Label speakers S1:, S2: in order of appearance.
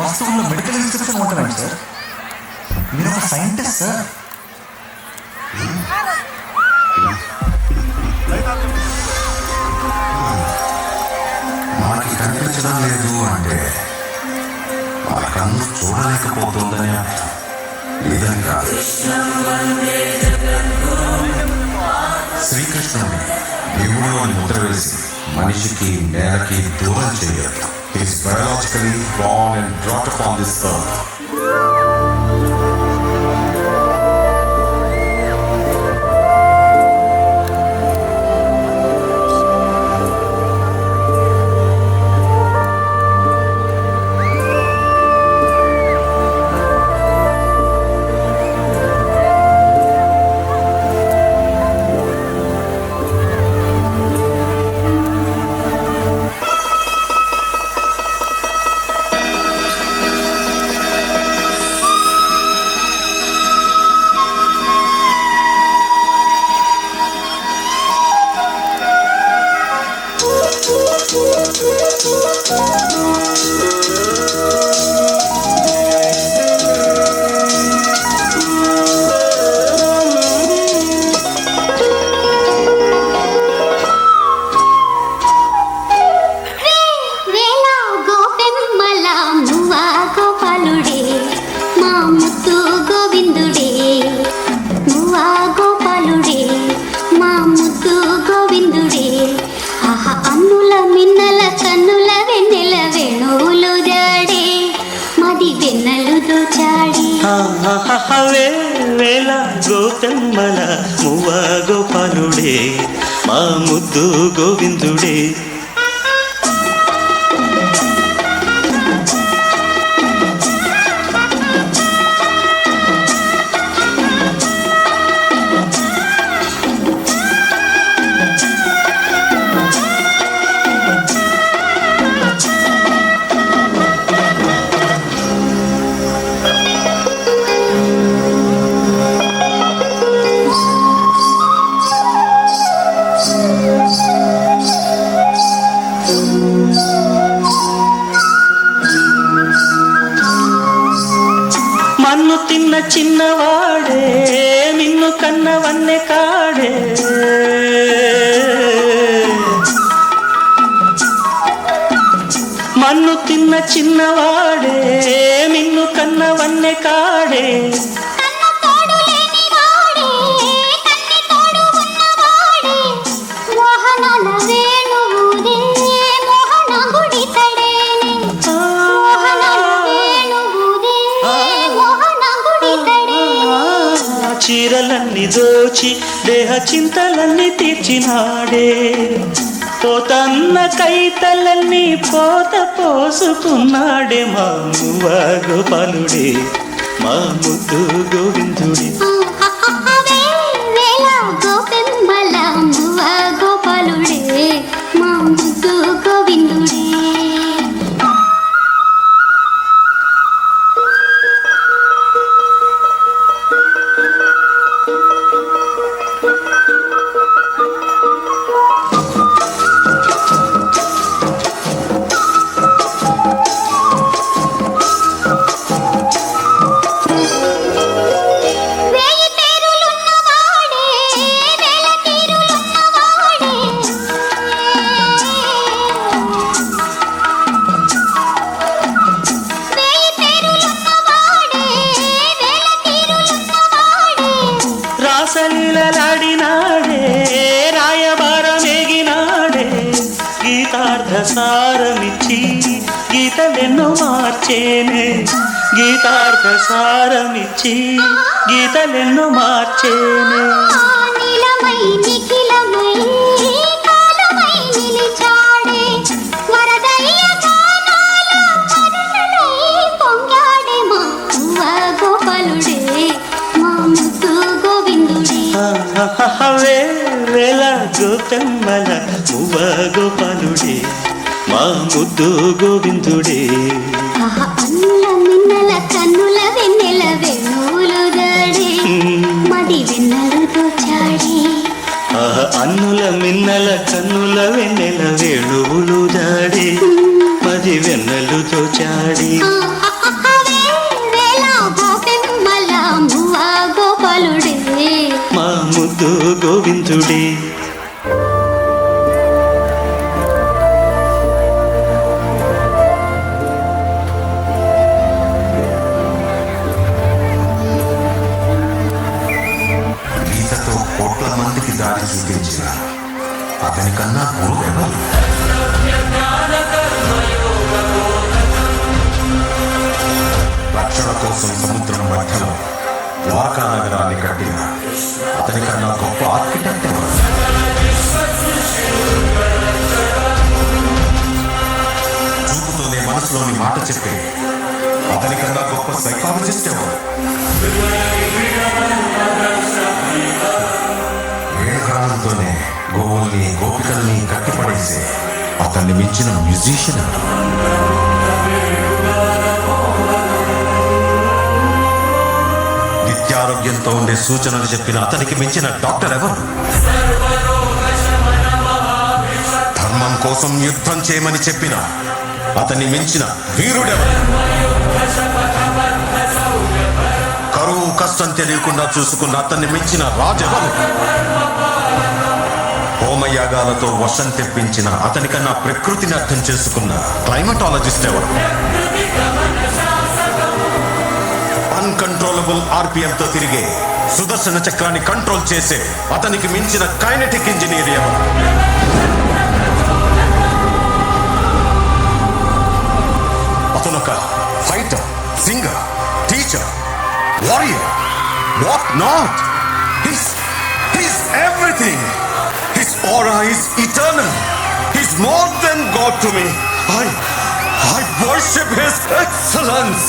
S1: వస్తువుల్లో medical instruction ఉంటారండి sir. మీరు ఒక సైంటిస్ట్ సార్.
S2: మనకి కనిపించడం లేదు అంటే మన కన్ను చూడలేకపోతుందని అర్థం. లేదని కాదు. శ్రీకృష్ణుని దేవుడిలోని ముద్ర వేసి మనిషికి నేలకి దూరం చేయదు. He is biologically born and brought upon this earth.
S3: వేళ గోపెమ్మల మువ్వ గోపాలుడే మా ముద్దు గోవిందుడే. మన్ను తిన్న చిన్నవాడే నిన్ను కన్నవన్నె కాడే. మన్ను తిన్న చిన్నవాడే నిన్ను కన్నవన్నె కాడే. చీరలన్నీ దోచి దేహ చింతలన్నీ తీర్చినాడే. పోతన్న కైతలన్నీ పోత పోసుకున్నాడే. మా మువ్వ గోపాలుడే మా ముద్దు గోవిందుడే.
S4: మా ముద్దు గోవిందుడే.
S3: రాసలీలలాడినాడే రాయబారమేగినాడే. గీతార్థ సారమిచ్చి గీతలెన్నో మార్చేనే. గీతార్థ సారమిచ్చి గీతలెన్నో మార్చేనే. వేళ గోపెమ్మల మువ్వ గోపాలుడే మా ముద్దు గోవిందుడే.
S4: అన్నుల మిన్నల కన్నుల వెన్నెల వేణువులు దాడే మది వెన్నెలతో చాడే.
S3: అన్నుల మిన్నల కన్నుల వెన్నెల వేణువులు దాడే మది వెన్నెలతో చాడి. ముద్దు గోవిందుడే.
S2: గీతతో కోట్ల మందికి దారి చూపించిన అతని కన్నా గురువు ఎవరు? రక్షణ కోసం సముద్రం మధ్యలో ద్వారకా నగరాన్ని కట్టిన అతని కన్నా గొప్ప ఆర్కిటెక్ట్ ఎవరు? చూపుతోనే మనసులోని మాట చెప్పే అతని కన్నా గొప్ప సైకాలజిస్ట్ ఎవరు? వేణుగానంతోనే గోవుల్ని గోపికల్ని కట్టిపడేసే అతన్ని మించిన మ్యూజిషియన్ ఎవరు? నిత్యారోగ్యంతో ఉండే సూచనలు చెప్పిన అతనికి మించిన డాక్టర్ ఎవరు? ధర్మం కోసం యుద్ధం చేయమని చెప్పిన అతన్ని మించిన వీరుడెవరు? కరువు కష్టం తెలియకుండా చూసుకున్న అతన్ని మించిన రాజెవరు? హోమయాగాలతో వర్షం తెప్పించిన అతనికన్నా ప్రకృతిని అర్థం చేసుకున్న క్లైమటాలజిస్ట్ ఎవరు? అన్కంట్రోలబుల్ ఆర్పిఎంతో తిరిగే సుదర్శన చక్రాన్ని కంట్రోల్ చేసే అతనికి మించిన కైనెటిక్ ఇంజనీర్ ఎవరు? అతనొక fighter, singer, teacher, warrior, what not. He's everything. His aura is eternal. He's more than God to me. I worship His excellence.